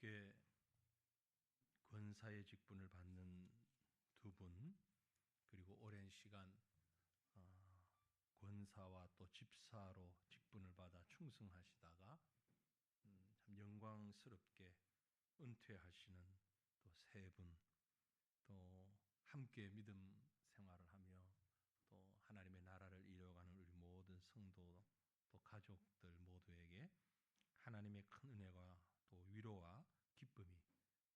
함께 권사의 직분을 받는 두 분, 그리고 오랜 시간 권사와 또 집사로 직분을 받아 충성하시다가 참 영광스럽게 은퇴하시는 또 세 분, 또 함께 믿음 생활을 하며 또 하나님의 나라를 이뤄가는 우리 모든 성도 또 가족들 모두에게 하나님의 큰 은혜와 또 위로와 기쁨이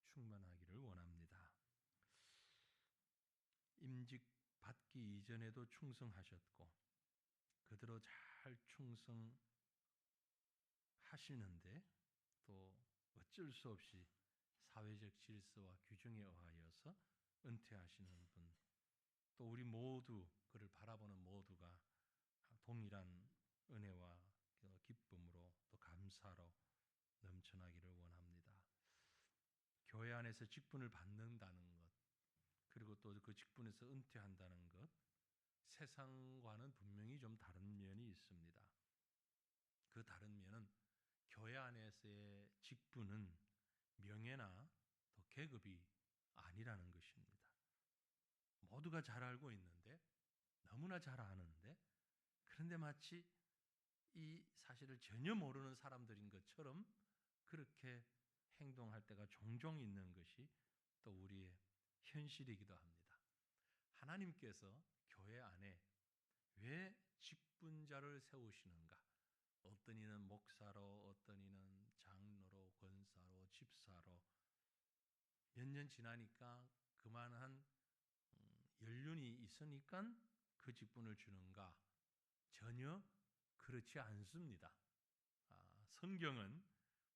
충만하기를 원합니다. 임직 받기 이전에도 충성하셨고 그대로 잘 충성하시는데 또 어쩔 수 없이 사회적 질서와 규정에 의하여서 은퇴하시는 분, 또 우리 모두 그를 바라보는 모두가 동일한 은혜와 기쁨으로 또 감사로 넘쳐나기를 원합니다. 교회 안에서 직분을 받는다는 것, 그리고 또 그 직분에서 은퇴한다는 것, 세상과는 분명히 좀 다른 면이 있습니다. 그 다른 면은 교회 안에서의 직분은 명예나 또 계급이 아니라는 것입니다. 모두가 잘 알고 있는데, 너무나 잘 아는데, 그런데 마치 이 사실을 전혀 모르는 사람들인 것처럼 그렇게 행동할 때가 종종 있는 것이 또 우리의 현실이기도 합니다. 하나님께서 교회 안에 왜 직분자를 세우시는가? 어떤 이는 목사로, 어떤 이는 장로로, 권사로, 집사로, 몇 년 지나니까 그만한 연륜이 있으니까 그 직분을 주는가? 전혀 그렇지 않습니다. 성경은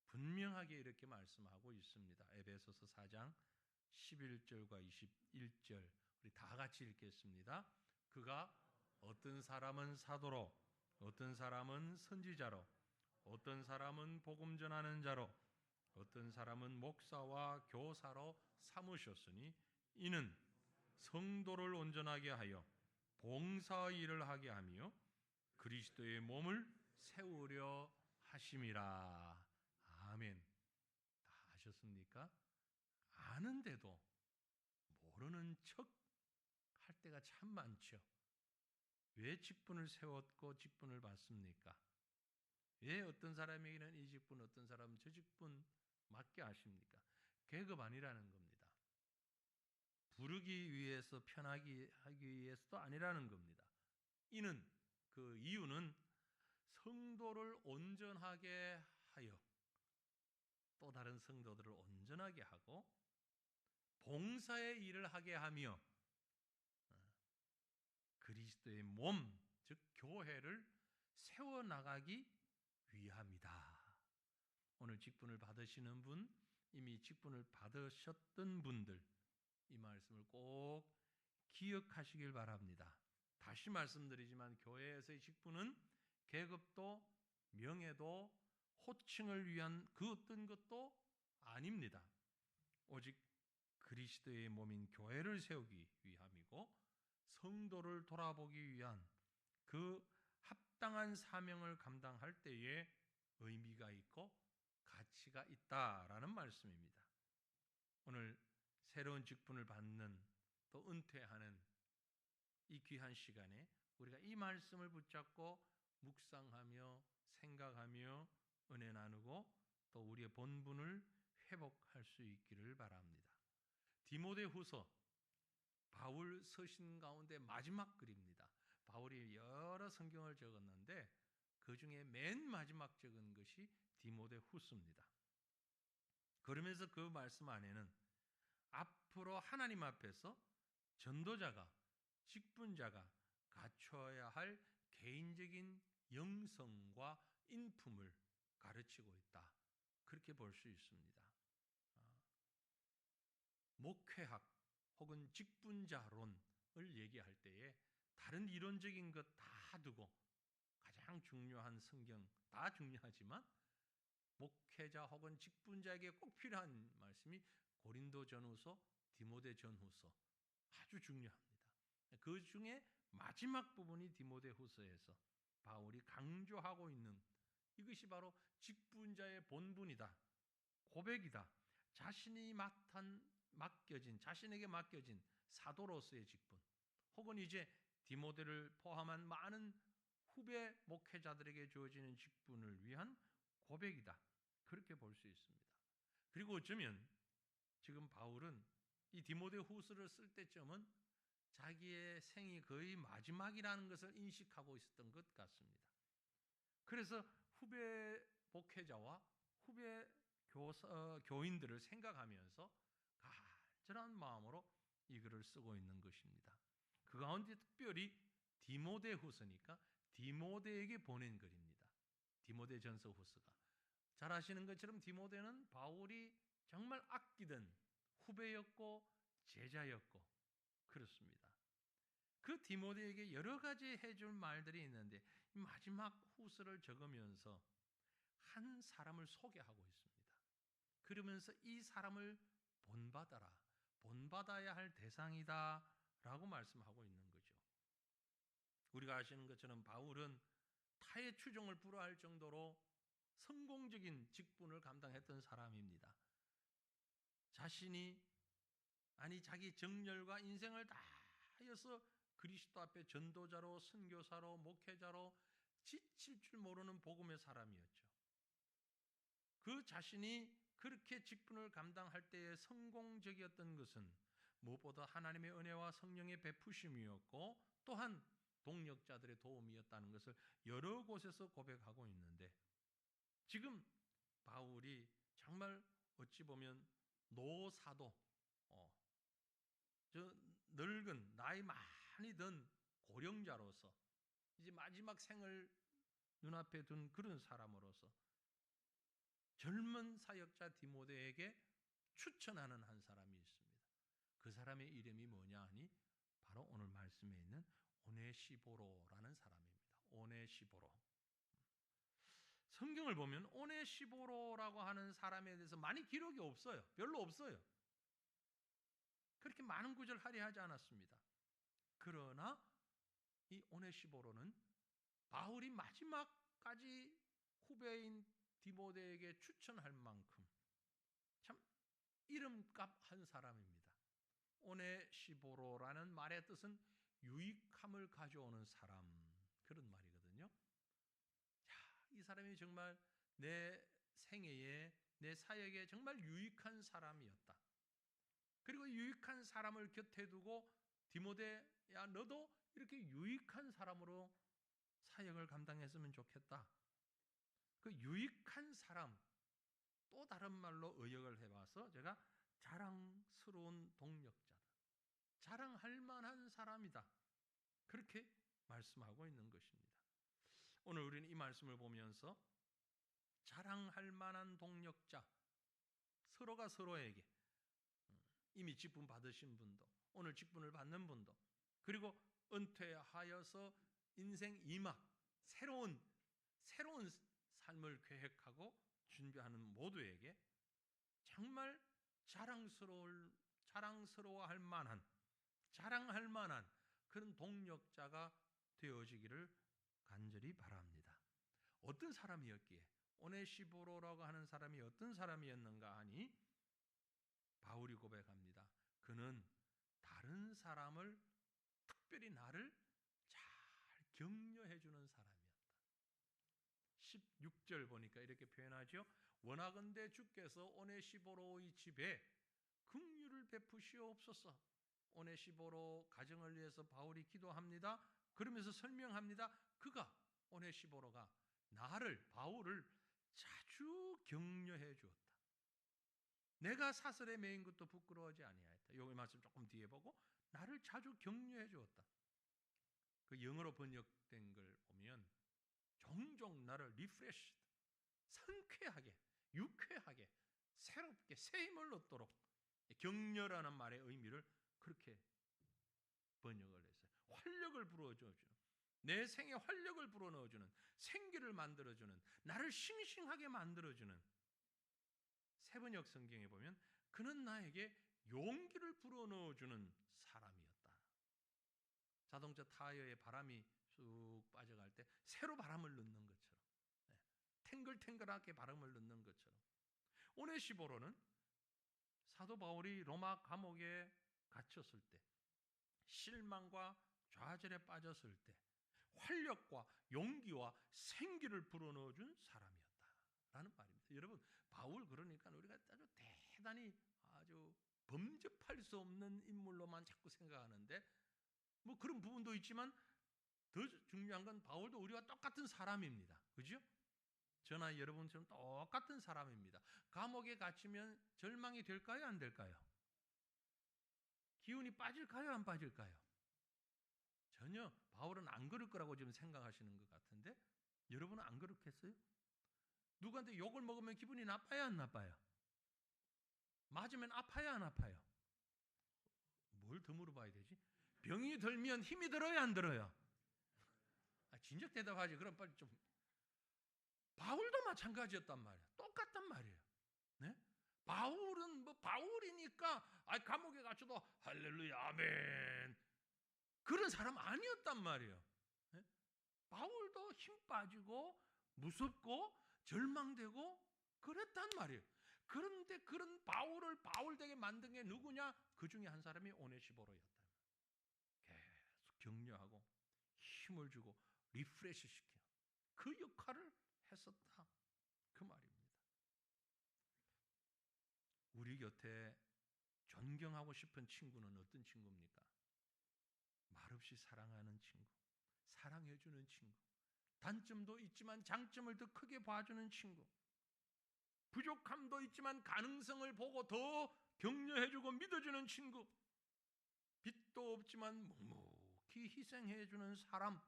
분명하게 이렇게 말씀하고 있습니다. 에베소서 4장 11절과 21절 우리 다 같이 읽겠습니다. 그가 어떤 사람은 사도로, 어떤 사람은 선지자로, 어떤 사람은 복음 전하는 자로, 어떤 사람은 목사와 교사로 삼으셨으니 이는 성도를 온전하게 하여 봉사의 일을 하게 하며 그리스도의 몸을 세우려 하심이라. 아멘. 다 아셨습니까? 아는데도 모르는 척 할 때가 참 많죠. 왜 직분을 세웠고 직분을 받습니까? 왜 어떤 사람에게는 이 직분, 어떤 사람은 저 직분 맡게 하십니까? 계급 아니라는 겁니다. 부르기 위해서 편하게 하기 위해서도 아니라는 겁니다. 이는 그 이유는 성도를 온전하게 하여 또 다른 성도들을 온전하게 하고 봉사의 일을 하게 하며 그리스도의 몸, 즉 교회를 세워나가기 위함이다. 오늘 직분을 받으시는 분, 이미 직분을 받으셨던 분들, 이 말씀을 꼭 기억하시길 바랍니다. 다시 말씀드리지만 교회에서의 직분은 계급도 명예도 호칭을 위한 그 어떤 것도 아닙니다. 오직 그리스도의 몸인 교회를 세우기 위함이고 성도를 돌아보기 위한 그 합당한 사명을 감당할 때에 의미가 있고 가치가 있다라는 말씀입니다. 오늘 새로운 직분을 받는 또 은퇴하는 이 귀한 시간에 우리가 이 말씀을 붙잡고 묵상하며 생각하며 은혜 나누고 또 우리의 본분을 회복할 수 있기를 바랍니다. 디모데후서 바울 서신 가운데 마지막 글입니다. 바울이 여러 성경을 적었는데 그 중에 맨 마지막 적은 것이 디모데후서입니다. 그러면서 그 말씀 안에는 앞으로 하나님 앞에서 전도자가, 직분자가 갖춰야 할 개인적인 영성과 인품을 가르치고 있다. 그렇게 볼 수 있습니다. 목회학 혹은 직분자론을 얘기할 때에 다른 이론적인 것 다 두고 가장 중요한 성경 다 중요하지만 목회자 혹은 직분자에게 꼭 필요한 말씀이 고린도전후서, 디모데전후서 아주 중요합니다. 그 중에 마지막 부분이 디모데후서에서 바울이 강조하고 있는 이것이 바로 직분자의 본분이다, 고백이다. 자신이 자신에게 맡겨진 사도로서의 직분, 혹은 이제 디모데를 포함한 많은 후배 목회자들에게 주어지는 직분을 위한 고백이다. 그렇게 볼 수 있습니다. 그리고 어쩌면 지금 바울은 이 디모데 후서를 쓸 때쯤은 자기의 생이 거의 마지막이라는 것을 인식하고 있었던 것 같습니다. 그래서 후배 목회자와 후배 교인들을 생각하면서 간절한 마음으로 이 글을 쓰고 있는 것입니다. 그 가운데 특별히 디모데 후서니까 디모데에게 보낸 글입니다. 디모데 전서 후서가. 잘 아시는 것처럼 디모데는 바울이 정말 아끼던 후배였고 제자였고 그렇습니다. 그 디모데에게 여러 가지 해줄 말들이 있는데 마지막 후서를 적으면서 한 사람을 소개하고 있습니다. 그러면서 이 사람을 본받아야 할 대상이다 라고 말씀하고 있는 거죠. 우리가 아시는 것처럼 바울은 타의 추종을 불허할 정도로 성공적인 직분을 감당했던 사람입니다. 자기 정열과 인생을 다하여서 그리스도 앞에 전도자로, 선교사로, 목회자로 지칠 줄 모르는 복음의 사람이었죠. 그 자신이 그렇게 직분을 감당할 때에 성공적이었던 것은 무엇보다 하나님의 은혜와 성령의 베푸심이었고 또한 동력자들의 도움이었다는 것을 여러 곳에서 고백하고 있는데, 지금 바울이 정말 어찌 보면 노사도, 늙은 나이 많이 든 고령자로서 이제 마지막 생을 눈앞에 둔 그런 사람으로서 젊은 사역자 디모데에게 추천하는 한 사람이 있습니다. 그 사람의 이름이 뭐냐 하니 바로 오늘 말씀에 있는 오네시보로라는 사람입니다. 오네시보로. 성경을 보면 오네시보로라고 하는 사람에 대해서 많이 기록이 없어요. 별로 없어요. 그렇게 많은 구절 할애하지 않았습니다. 그러나 이 오네시보로는 바울이 마지막까지 후배인 디모데에게 추천할 만큼 참 이름값 한 사람입니다. 오네시보로라는 말의 뜻은 유익함을 가져오는 사람, 그런 말이거든요. 이 사람이 정말 내 생애에, 내 사역에 정말 유익한 사람이었다. 그리고 유익한 사람을 곁에 두고 디모데야 너도 이렇게 유익한 사람으로 사역을 감당했으면 좋겠다. 그 유익한 사람, 또 다른 말로 의역을 해봐서 제가 자랑스러운 동력자다, 자랑할 만한 사람이다, 그렇게 말씀하고 있는 것입니다. 오늘 우리는 이 말씀을 보면서 자랑할 만한 동력자, 서로가 서로에게 이미 직분 받으신 분도, 오늘 직분을 받는 분도, 그리고 은퇴하여서 인생 2막 새로운 삶을 계획하고 준비하는 모두에게 정말 자랑스러워할 만한, 자랑할 만한 그런 동력자가 되어지기를 간절히 바랍니다. 어떤 사람이었기에, 오네시보로라고 하는 사람이 어떤 사람이었는가 하니 바울이 고백합니다. 그는 다른 사람을, 특별히 나를 잘 격려해 주는 사람이었다. 16절 보니까 이렇게 표현하죠. 원하건대 주께서 오네시보로의 집에 긍휼을 베푸시옵소서. 오네시보로 가정을 위해서 바울이 기도합니다. 그러면서 설명합니다. 오네시보로가 바울을 자주 격려해 주었다. 내가 사슬에 매인 것도 부끄러워하지 아니하였다. 여기 말씀 조금 뒤에 보고 나를 자주 격려해 주었다. 그 영어로 번역된 걸 보면 종종 나를 리프레시, 상쾌하게, 유쾌하게, 새롭게 새 힘을 얻도록, 격려라는 말의 의미를 그렇게 번역을 했어요. 활력을 불어줘주는, 내 생에 활력을 불어넣어주는, 생기를 만들어주는, 나를 싱싱하게 만들어주는. 세번역 성경에 보면 그는 나에게 용기를 불어넣어주는 사람이었다. 자동차 타이어에 바람이 쑥 빠져갈 때 새로 바람을 넣는 것처럼, 탱글탱글하게 바람을 넣는 것처럼, 오네시보로는 사도 바울이 로마 감옥에 갇혔을 때, 실망과 좌절에 빠졌을 때 활력과 용기와 생기를 불어넣어준 사람이었다라는 말입니다. 여러분, 바울 그러니까 우리가 아주 대단히 아주 범접할 수 없는 인물로만 자꾸 생각하는데, 뭐 그런 부분도 있지만 더 중요한 건 바울도 우리와 똑같은 사람입니다. 그죠? 저나 여러분처럼 똑같은 사람입니다. 감옥에 갇히면 절망이 될까요? 안 될까요? 기운이 빠질까요? 안 빠질까요? 전혀 바울은 안 그럴 거라고 지금 생각하시는 것 같은데, 여러분은 안 그렇겠어요? 누구한테 욕을 먹으면 기분이 나빠요? 안 나빠요? 맞으면 아파요? 안 아파요? 뭘 더 물어봐야 되지? 병이 들면 힘이 들어요? 안 들어요? 진작 대답하지. 그럼 빨리 좀. 바울도 마찬가지였단 말이에요. 똑같단 말이에요. 네? 바울은 뭐 바울이니까 감옥에 갇혀도 할렐루야 아멘 그런 사람 아니었단 말이에요. 네? 바울도 힘 빠지고 무섭고 절망되고 그랬단 말이에요. 그런데 그런 바울을 바울되게 만든 게 누구냐? 그 중에 한 사람이 오네시보로였다. 계속 격려하고 힘을 주고 리프레시 시키는 그 역할을 했었다. 그 말입니다. 우리 곁에 존경하고 싶은 친구는 어떤 친구입니까? 말없이 사랑하는 친구, 사랑해주는 친구, 단점도 있지만 장점을 더 크게 봐주는 친구, 부족함도 있지만 가능성을 보고 더 격려해주고 믿어주는 친구, 빚도 없지만 묵묵히 희생해주는 사람,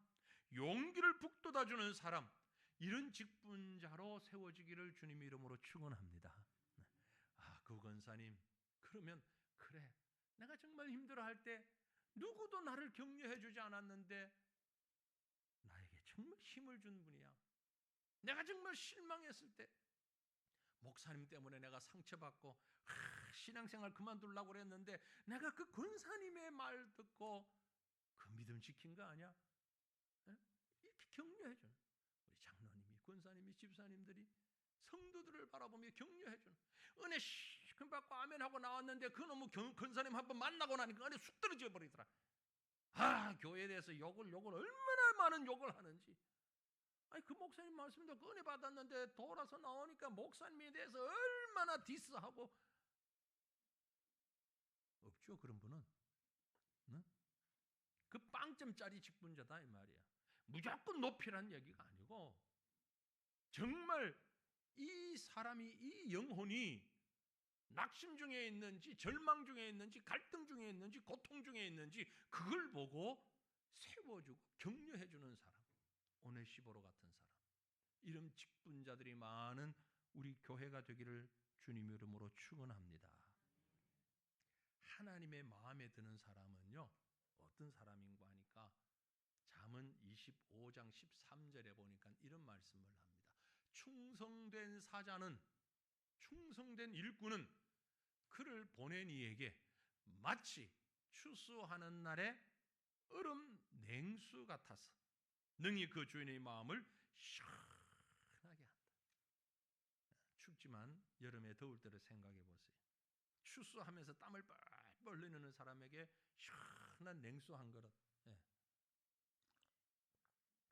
용기를 북돋아주는 사람, 이런 직분자로 세워지기를 주님의 이름으로 축원합니다. 그 권사님, 그러면 그래, 내가 정말 힘들어할 때 누구도 나를 격려해주지 않았는데 나에게 정말 힘을 준 분이야. 내가 정말 실망했을 때 목사님 때문에 내가 상처받고 신앙생활 그만두려고 그랬는데 내가 그 권사님의 말 듣고 그 믿음 지킨 거 아니야? 이렇게 격려해주는 우리 장로님이, 권사님이, 집사님들이 성도들을 바라보며 격려해주는, 은혜 시큰 받고 아멘하고 나왔는데 그놈의 권사님 한번 만나고 나니까 은혜 쑥 떨어져 버리더라. 교회에 대해서 욕을 얼마나 많은 욕을 하는지. 그 목사님 말씀도 은혜 받았는데 돌아서 나오니까 목사님에 대해서 얼마나 디스하고. 없죠, 그런 분은. 네? 그 빵점짜리 직분자다 이 말이야. 무조건 높이란 얘기가 아니고 정말 이 사람이, 이 영혼이 낙심 중에 있는지 절망 중에 있는지 갈등 중에 있는지 고통 중에 있는지 그걸 보고 세워주고 격려해주는 사람, 오네시보로 같은 사람, 이런 직분자들이 많은 우리 교회가 되기를 주님 이름으로 축원합니다. 하나님의 마음에 드는 사람은요 어떤 사람인가 하니까 잠언 25장 13절에 보니까 이런 말씀을 합니다. 충성된 사자는, 충성된 일꾼은 그를 보낸 이에게 마치 추수하는 날에 얼음 냉수 같아서 능히 그 주인의 마음을 시원하게 한다. 춥지만 여름에 더울 때를 생각해 보세요. 추수하면서 땀을 뻘뻘 흘리는 사람에게 시원한 냉수 한 그릇,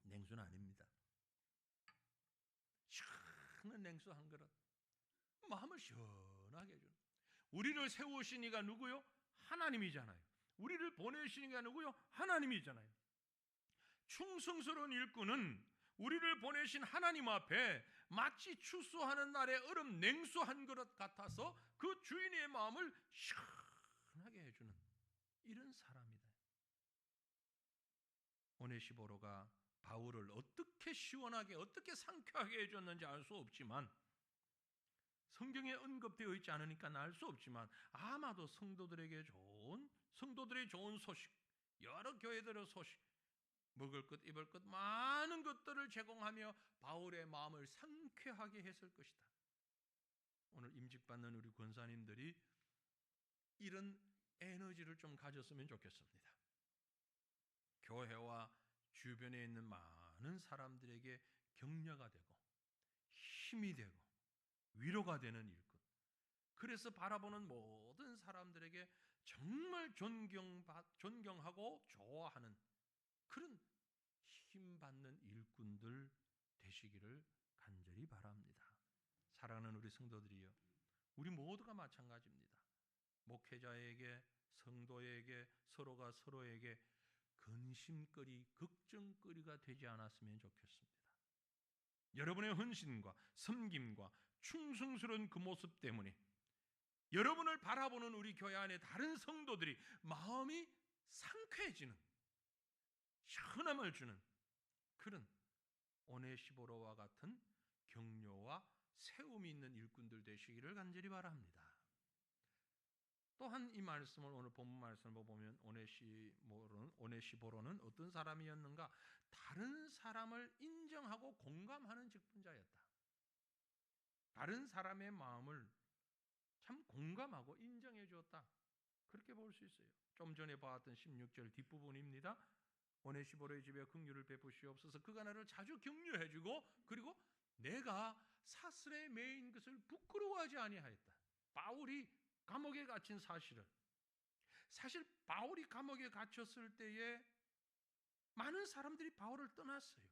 냉수는 아닙니다. 시원한 냉수 한 그릇, 마음을 시원하게 해주는. 우리를 세우신 이가 누구요? 하나님이잖아요. 우리를 보내신 이가 누구요? 하나님이잖아요. 충성스러운 일꾼은 우리를 보내신 하나님 앞에 마치 추수하는 날에 얼음 냉수 한 그릇 같아서 그 주인의 마음을 시원하게 해주는 이런 사람이다. 오네시보로가 바울을 어떻게 시원하게, 어떻게 상쾌하게 해줬는지 알 수 없지만, 성경에 언급되어 있지 않으니까 알 수 없지만 아마도 성도들의 좋은 소식, 여러 교회들의 소식, 먹을 것 입을 것 많은 것들을 제공하며 바울의 마음을 상쾌하게 했을 것이다. 오늘 임직받는 우리 권사님들이 이런 에너지를 좀 가졌으면 좋겠습니다. 교회와 주변에 있는 많은 사람들에게 격려가 되고 힘이 되고 위로가 되는 일꾼, 그래서 바라보는 모든 사람들에게 정말 존경하고 좋아하는 그런 힘받는 일꾼들 되시기를 간절히 바랍니다. 사랑하는 우리 성도들이여, 우리 모두가 마찬가지입니다. 목회자에게, 성도에게, 서로가 서로에게 근심거리, 걱정거리가 되지 않았으면 좋겠습니다. 여러분의 헌신과 섬김과 충성스러운 그 모습 때문에 여러분을 바라보는 우리 교회 안에 다른 성도들이 마음이 상쾌해지는, 시원함을 주는 그런 오네시보로와 같은 격려와 세움이 있는 일꾼들 되시기를 간절히 바랍니다. 또한 이 말씀을, 오늘 본문 말씀을 보면 오네시보로는 어떤 사람이었는가? 다른 사람을 인정하고 공감하는 직분자였다. 다른 사람의 마음을 참 공감하고 인정해 주었다. 그렇게 볼 수 있어요. 좀 전에 봤던 16절 뒷부분입니다. 오네시보로의 집에 긍휼을 베푸시옵소서. 그가 나를 자주 격려해 주고, 그리고 내가 사슬에 매인 것을 부끄러워하지 아니하였다. 바울이 감옥에 갇힌 사실을, 사실 바울이 감옥에 갇혔을 때에 많은 사람들이 바울을 떠났어요.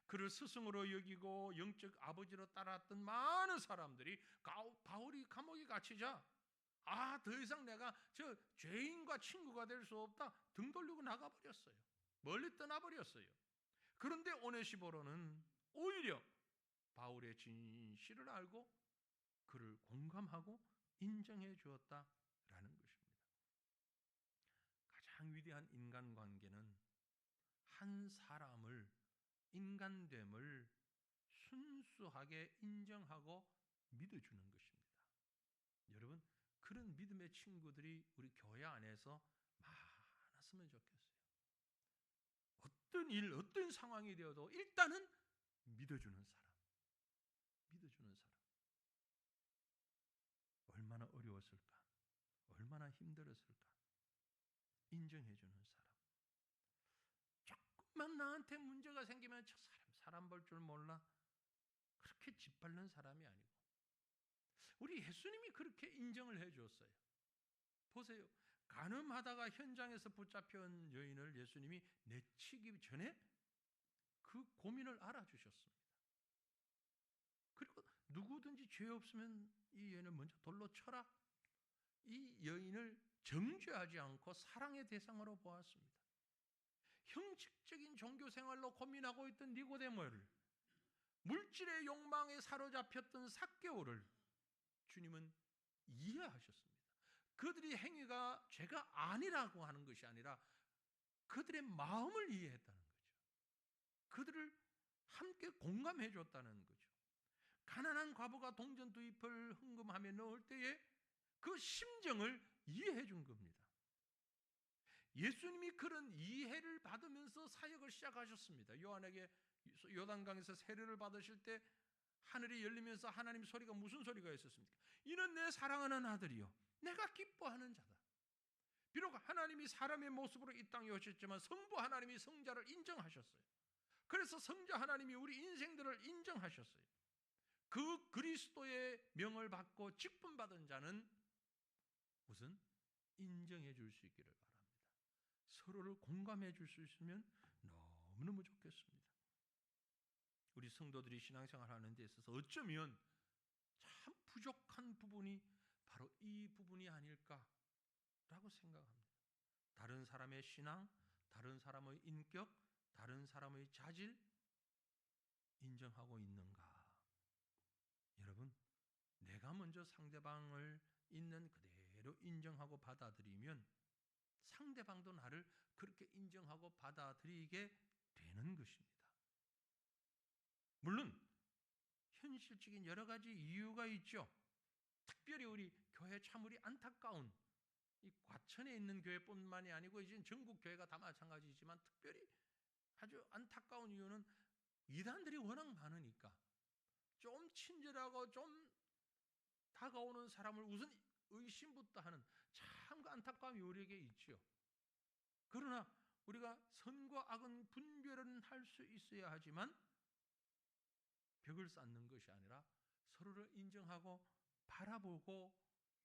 그를 스승으로 여기고 영적 아버지로 따랐던 많은 사람들이 바울이 감옥에 갇히자, 더 이상 내가 저 죄인과 친구가 될 수 없다, 등 돌리고 나가버렸어요. 멀리 떠나버렸어요. 그런데 오네시보로는 오히려 바울의 진실을 알고 그를 공감하고 인정해 주었다라는 것입니다. 가장 위대한 인간관계는 한 사람을, 인간됨을 순수하게 인정하고 믿어주는 것입니다. 여러분, 그런 믿음의 친구들이 우리 교회 안에서 많았으면 좋겠어요. 어떤 일, 어떤 상황이 되어도 일단은 믿어주는 사람, 믿어주는 사람. 얼마나 어려웠을까? 얼마나 힘들었을까? 인정해주는 사람. 조금만 나한테 문제가 생기면 저 사람 볼 줄 몰라, 그렇게 짓밟는 사람이 아니고, 우리 예수님이 그렇게 인정을 해주었어요. 보세요. 간음하다가 현장에서 붙잡혀온 여인을 예수님이 내치기 전에 그 고민을 알아주셨습니다. 그리고 누구든지 죄 없으면 이 여인을 먼저 돌로 쳐라. 이 여인을 정죄하지 않고 사랑의 대상으로 보았습니다. 형식적인 종교 생활로 고민하고 있던 니고데모를, 물질의 욕망에 사로잡혔던 삭개오를 주님은 이해하셨습니다. 그들이 행위가 죄가 아니라고 하는 것이 아니라 그들의 마음을 이해했다는 거죠. 그들을 함께 공감해 줬다는 거죠. 가난한 과부가 동전 2잎을 헌금하며 넣을 때에 그 심정을 이해해 준 겁니다. 예수님이 그런 이해를 받으면서 사역을 시작하셨습니다. 요한에게 요단강에서 세례를 받으실 때 하늘이 열리면서 하나님 소리가 무슨 소리가 있었습니까? 이는 내 사랑하는 아들이요 내가 기뻐하는 자다. 비록 하나님이 사람의 모습으로 이 땅에 오셨지만 성부 하나님이 성자를 인정하셨어요. 그래서 성자 하나님이 우리 인생들을 인정하셨어요. 그 그리스도의 명을 받고 직분 받은 자는 우선 인정해 줄 수 있기를 바랍니다. 서로를 공감해 줄 수 있으면 너무너무 좋겠습니다. 우리 성도들이 신앙생활 하는 데 있어서 어쩌면 참 부족한 부분이 바로 이 부분이 아닐까라고 생각합니다. 다른 사람의 신앙, 다른 사람의 인격, 다른 사람의 자질 인정하고 있는가? 여러분, 내가 먼저 상대방을 있는 그대로 인정하고 받아들이면 상대방도 나를 그렇게 인정하고 받아들이게 되는 것입니다. 물론 현실적인 여러 가지 이유가 있죠. 특별히 우리 교회 참 우리 안타까운 이 과천에 있는 교회뿐만이 아니고 이제 전국 교회가 다 마찬가지지만 특별히 아주 안타까운 이유는 이단들이 워낙 많으니까 좀 친절하고 좀 다가오는 사람을 우선 의심부터 하는 참 그 안타까움이 우리에게 있죠. 그러나 우리가 선과 악은 분별은 할 수 있어야 하지만 벽을 쌓는 것이 아니라 서로를 인정하고 바라보고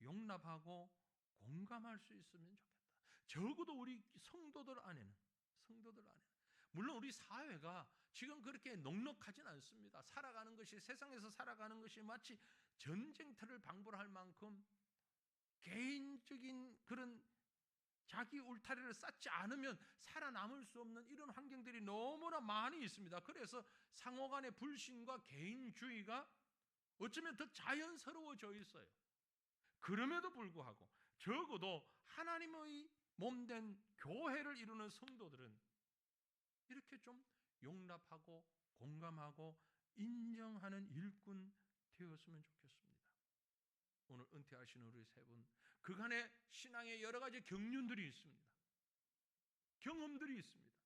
용납하고 공감할 수 있으면 좋겠다. 적어도 우리 성도들 안에는 물론 우리 사회가 지금 그렇게 넉넉하진 않습니다. 살아가는 것이, 세상에서 살아가는 것이 마치 전쟁터를 방불할 만큼 개인적인 그런 자기 울타리를 쌓지 않으면 살아남을 수 없는 이런 환경들이 너무나 많이 있습니다. 그래서 상호 간의 불신과 개인주의가 어쩌면 더 자연스러워져 있어요. 그럼에도 불구하고 적어도 하나님의 몸된 교회를 이루는 성도들은 이렇게 좀 용납하고 공감하고 인정하는 일꾼 되었으면 좋겠습니다. 오늘 은퇴하신 우리 세 분, 그간의 신앙의 여러 가지 경륜들이 있습니다. 경험들이 있습니다.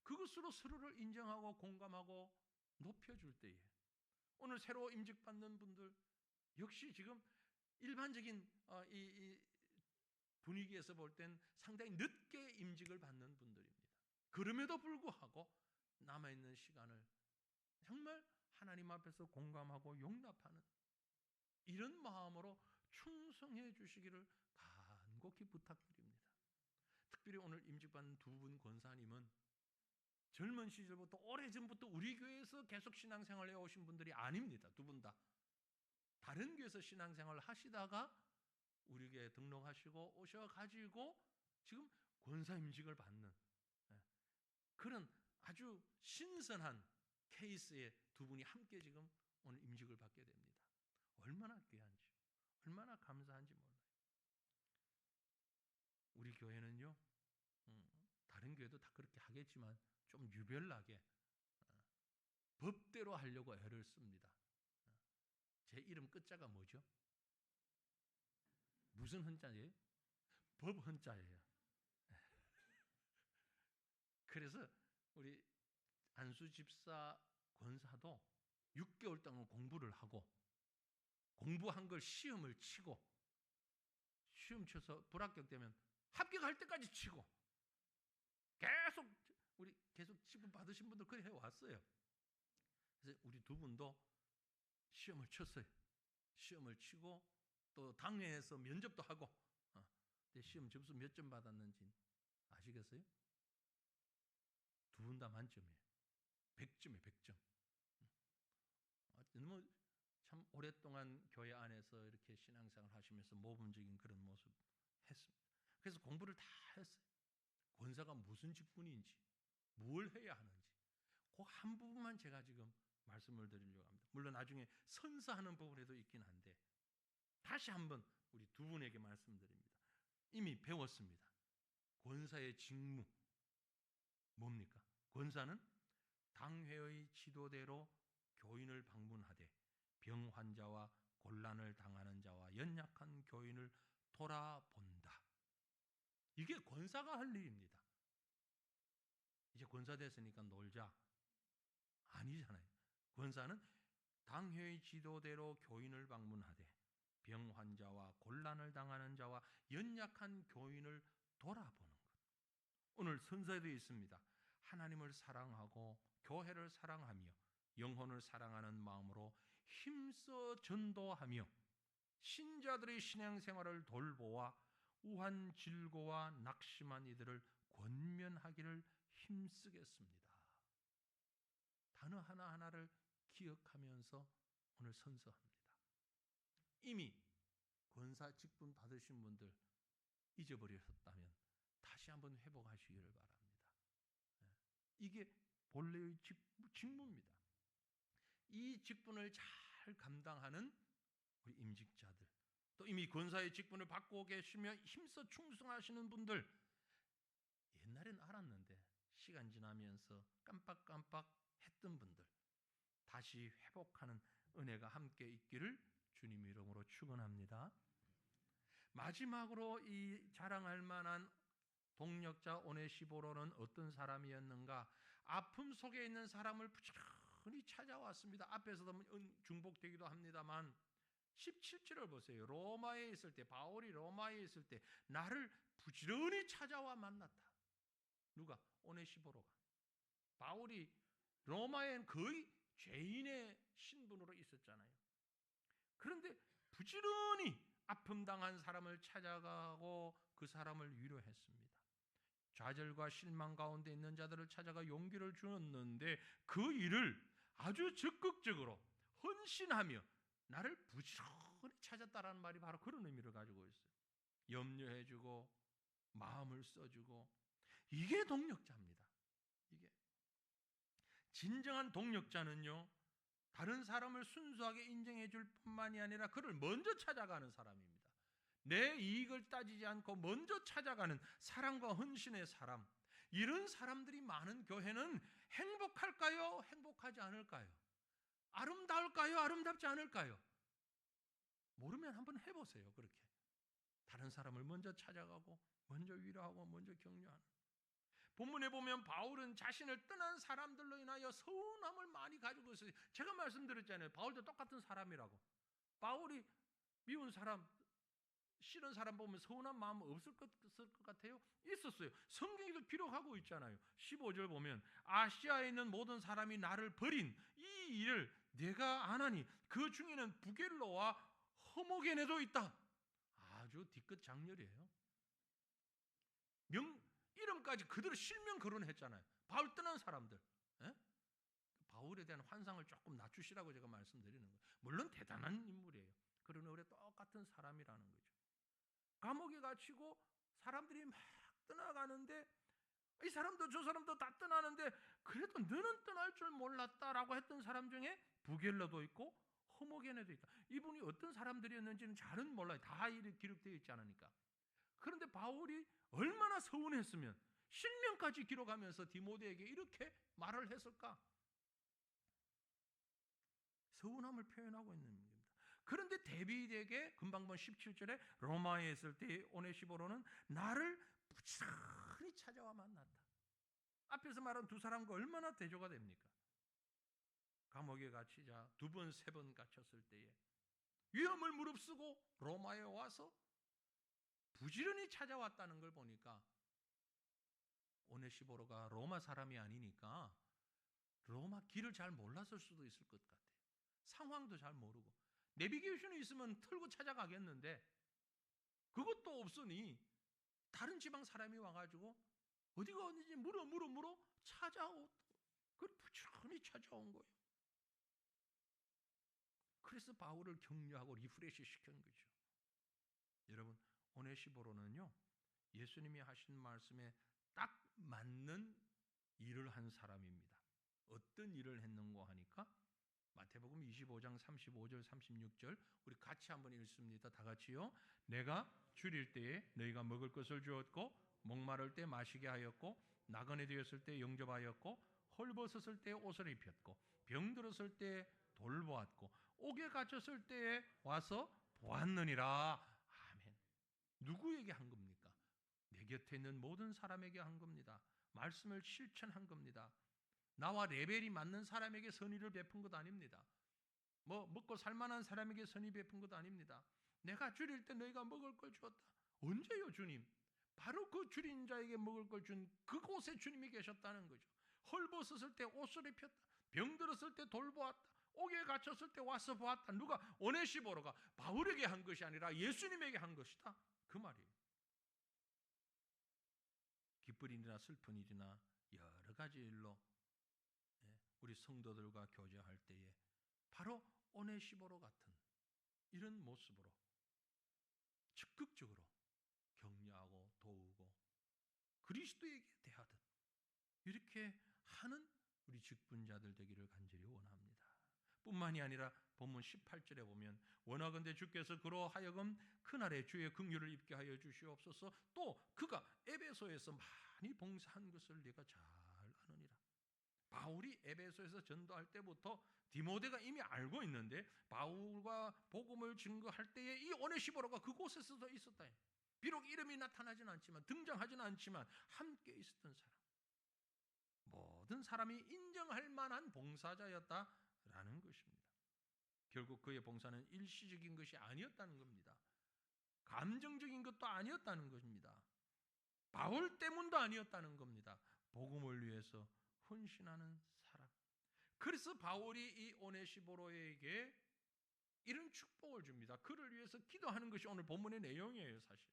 그것으로 서로를 인정하고 공감하고 높여줄 때에 오늘 새로 임직받는 분들 역시 지금 일반적인 이 분위기에서 볼 땐 상당히 늦게 임직을 받는 분들입니다. 그럼에도 불구하고 남아있는 시간을 정말 하나님 앞에서 공감하고 용납하는 이런 마음으로 충성해 주시기를 간곡히 부탁드립니다. 특별히 오늘 임직받는 두 분 권사님은 젊은 시절부터 오래전부터 우리 교회에서 계속 신앙생활을 해오신 분들이 아닙니다. 두 분 다. 다른 교회에서 신앙생활을 하시다가 우리 교회에 등록하시고 오셔가지고 지금 권사 임직을 받는 그런 아주 신선한 케이스의 두 분이 함께 지금 오늘 임직을 받게 됩니다. 얼마나 귀한지, 얼마나 감사한지 몰라요. 우리 교회는요, 다른 교회도 다 그렇게 하겠지만 좀 유별나게 법대로 하려고 애를 씁니다. 제 이름 끝자가 뭐죠? 무슨 헌자예요? 법 헌자예요. 그래서 우리 안수 집사 권사도 6개월 동안 공부를 하고 공부한 걸 시험을 치고 시험 쳐서 불합격되면 합격할 때까지 치고 계속 지분 받으신 분들 그래 해왔어요. 그래서 우리 두 분도 시험을 쳤어요. 시험을 치고 또 당회에서 면접도 하고 근데 시험 점수 몇 점 받았는지 아시겠어요? 두 분 다 만점이에요. 100점이에요. 100점. 너무 참 오랫동안 교회 안에서 이렇게 신앙생활 하시면서 모범적인 그런 모습 했습니다. 그래서 공부를 다 했어요. 권사가 무슨 직분인지, 뭘 해야 하는지 그 한 부분만 제가 지금 말씀을 드리려고 합니다. 물론 나중에 선서하는 부분에도 있긴 한데 다시 한번 우리 두 분에게 말씀드립니다. 이미 배웠습니다. 권사의 직무 뭡니까? 권사는 당회의 지도대로 교인을 방문하되 병 환자와 곤란을 당하는 자와 연약한 교인을 돌아본다. 이게 권사가 할 일입니다. 이제 권사 됐으니까 놀자. 아니잖아요. 권사는 당회의 지도대로 교인을 방문하되 병 환자와 곤란을 당하는 자와 연약한 교인을 돌아보는 것. 오늘 선서에도 있습니다. 하나님을 사랑하고 교회를 사랑하며 영혼을 사랑하는 마음으로 힘써 전도하며 신자들의 신앙생활을 돌보아 우한 질고와 낙심한 이들을 권면하기를 힘쓰겠습니다. 단어 하나하나를 기억하면서 오늘 선서합니다. 이미 권사 직분 받으신 분들 잊어버리셨다면 다시 한번 회복하시기를 바랍니다. 이게 본래의 직무입니다. 이 직분을 잘 감당하는 우리 임직자들, 또 이미 권사의 직분을 받고 계시며 힘써 충성하시는 분들, 옛날엔 알았는데 시간 지나면서 깜빡깜빡 했던 분들 다시 회복하는 은혜가 함께 있기를 주님 이름으로 축원합니다. 마지막으로 이 자랑할 만한 동력자 오네시보로는 어떤 사람이었는가? 아픔 속에 있는 사람을 부지런히 찾아왔습니다. 앞에서도 중복되기도 합니다만 17절을 보세요. 로마에 있을 때, 바울이 로마에 있을 때 나를 부지런히 찾아와 만났다. 누가? 오네시보로가. 바울이 로마엔 거의 죄인의 신분으로 있었잖아요. 그런데 부지런히 아픔 당한 사람을 찾아가고 그 사람을 위로했습니다. 좌절과 실망 가운데 있는 자들을 찾아가 용기를 주었는데 그 일을 아주 적극적으로 헌신하며 나를 부지런히 찾았다라는 말이 바로 그런 의미를 가지고 있어요. 염려해주고 마음을 써주고, 이게 동력자입니다. 이게 진정한 동력자는요, 다른 사람을 순수하게 인정해 줄 뿐만이 아니라 그를 먼저 찾아가는 사람입니다. 내 이익을 따지지 않고 먼저 찾아가는 사랑과 헌신의 사람, 이런 사람들이 많은 교회는 행복할까요? 행복하지 않을까요? 아름다울까요? 아름답지 않을까요? 모르면 한번 해보세요. 그렇게 다른 사람을 먼저 찾아가고 먼저 위로하고 먼저 격려하는. 본문에 보면 바울은 자신을 떠난 사람들로 인하여 서운함을 많이 가지고 있어요. 제가 말씀드렸잖아요. 바울도 똑같은 사람이라고. 바울이 미운 사람, 싫은 사람 보면 서운한 마음 없을 것 같아요? 있었어요. 성경에도 기록하고 있잖아요. 15절 보면 아시아에 있는 모든 사람이 나를 버린 이 일을 내가 안 하니 그 중에는 부겔로와 허모게네도 있다. 아주 뒤끝 장렬이에요. 이름까지 그대로 실명 거론했잖아요. 바울 떠난 사람들. 에? 바울에 대한 환상을 조금 낮추시라고 제가 말씀드리는 거예요. 물론 대단한 인물이에요. 그러나 우리 똑같은 사람이라는 거죠. 감옥에 갇히고 사람들이 막 떠나가는데 이 사람도 저 사람도 다 떠나는데 그래도 너는 떠날 줄 몰랐다라고 했던 사람 중에 부겔러도 있고 허모게네도 있다. 이분이 어떤 사람들이었는지는 잘은 몰라요. 다 기록되어 있지 않으니까. 그런데 바울이 얼마나 서운했으면 실명까지 기록하면서 디모데에게 이렇게 말을 했을까? 서운함을 표현하고 있는 겁니다. 그런데 데비드에게 금방 본 17절에 로마에 있을 때 오네시보로는 나를 부지런히 찾아와 만났다. 앞에서 말한 두 사람과 얼마나 대조가 됩니까? 감옥에 갇히자 2번, 3번 갇혔을 때에 위험을 무릅쓰고 로마에 와서 부지런히 찾아왔다는 걸 보니까 오네시보로가 로마 사람이 아니니까 로마 길을 잘 몰랐을 수도 있을 것 같아요. 상황도 잘 모르고 내비게이션이 있으면 틀고 찾아가겠는데 그것도 없으니 다른 지방 사람이 와가지고 어디가 어딘지 물어 찾아오. 그걸 부지런히 찾아온 거예요. 그래서 바울을 격려하고 리프레시 시킨 거죠. 여러분, 오네시보로는요, 예수님이 하신 말씀에 딱 맞는 일을 한 사람입니다. 어떤 일을 했는가 하니까 마태복음 25장 35절 36절 우리 같이 한번 읽습니다. 다 같이요. 내가 줄일 때에 너희가 먹을 것을 주었고 목마를 때 마시게 하였고 나그네 되었을 때 영접하였고 헐벗었을 때 옷을 입혔고 병들었을 때 돌보았고 옥에 갇혔을 때에 와서 보았느니라. 아멘. 누구에게 한 겁니까? 내 곁에 있는 모든 사람에게 한 겁니다. 말씀을 실천한 겁니다. 나와 레벨이 맞는 사람에게 선의를 베푼 것 아닙니다. 먹고 살만한 사람에게 선의 베푼 것 아닙니다. 내가 줄일 때 너희가 먹을 걸 주었다. 언제요, 주님? 바로 그 줄인 자에게 먹을 걸 준 그곳에 주님이 계셨다는 거죠. 헐벗었을 때 옷을 입혔다. 병들었을 때 돌보았다. 옥에 갇혔을 때 와서 보았다. 누가? 오네시보로가 바울에게 한 것이 아니라 예수님에게 한 것이다. 그 말이에요. 기쁜 일이나 슬픈 일이나 여러 가지 일로 우리 성도들과 교제할 때에 바로 오네시보로 같은 이런 모습으로 적극적으로 격려하고 도우고 그리스도에게 대하듯 이렇게 하는 우리 직분자들 되기를 간절히 원합니다. 뿐만이 아니라 본문 18절에 보면 원하건대 주께서 그로 하여금 그날에 주의 긍휼을 입게 하여 주시옵소서. 또 그가 에베소에서 많이 봉사한 것을 네가 잘 아느니라. 바울이 에베소에서 전도할 때부터 디모데가 이미 알고 있는데 바울과 복음을 증거할 때에 이 오네시보로가 그곳에서도 있었다. 비록 이름이 나타나지는 않지만 등장하지는 않지만 함께 있었던 사람. 모든 사람이 인정할 만한 봉사자였다라는 것입니다. 결국 그의 봉사는 일시적인 것이 아니었다는 겁니다. 감정적인 것도 아니었다는 것입니다. 바울 때문도 아니었다는 겁니다. 복음을 위해서 헌신하는 사람. 그래서 바울이 이 오네시보로에게 이런 축복을 힘을 줍니다. 그를 위해서 기도하는 것이 오늘 본문의 내용이에요, 사실.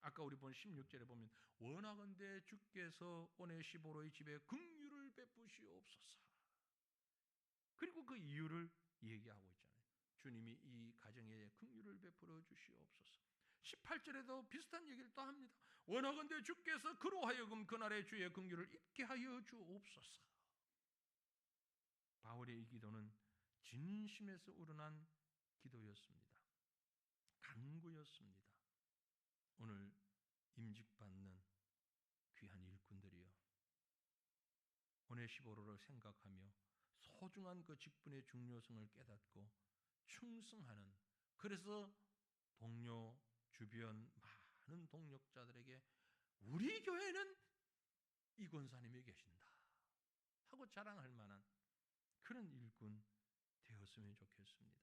아까 우리 본 16절에 보면 원하건대 주께서 오네시보로의 집에 긍휼을 베푸시옵소서. 그리고 그 이유를 얘기하고 있잖아요. 주님이 이 가정에 긍휼을 베풀어 주시옵소서. 18절에도 비슷한 얘기를 또 합니다. 원하건대 주께서 그로 하여금 그날의 주의 긍휼을 입게 하여 주옵소서. 바울의 이 기도는 진심에서 우러난 기도였습니다. 간구였습니다. 오늘 임직받는 귀한 일꾼들이여, 오네시보로를 생각하며 소중한 그 직분의 중요성을 깨닫고 충성하는, 그래서 동료 주변 많은 동력자들에게 우리 교회는 이 권사님이 계신다 하고 자랑할 만한 그런 일꾼 되었으면 좋겠습니다.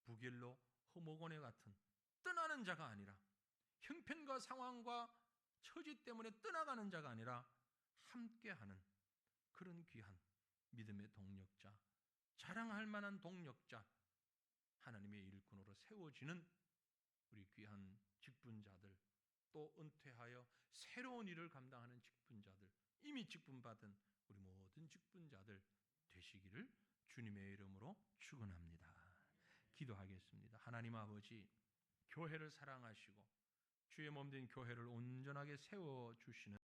북일로 허목원에 같은 떠나는 자가 아니라, 형편과 상황과 처지 때문에 떠나가는 자가 아니라 함께하는 그런 귀한 믿음의 동력자, 자랑할 만한 동력자, 하나님의 일꾼으로 세워지는 우리 귀한 직분자들, 또 은퇴하여 새로운 일을 감당하는 직분자들, 이미 직분받은 우리 모든 직분자들 되시기를 주님의 이름으로 축원합니다. 기도하겠습니다. 하나님 아버지, 교회를 사랑하시고 주의 몸된 교회를 온전하게 세워주시는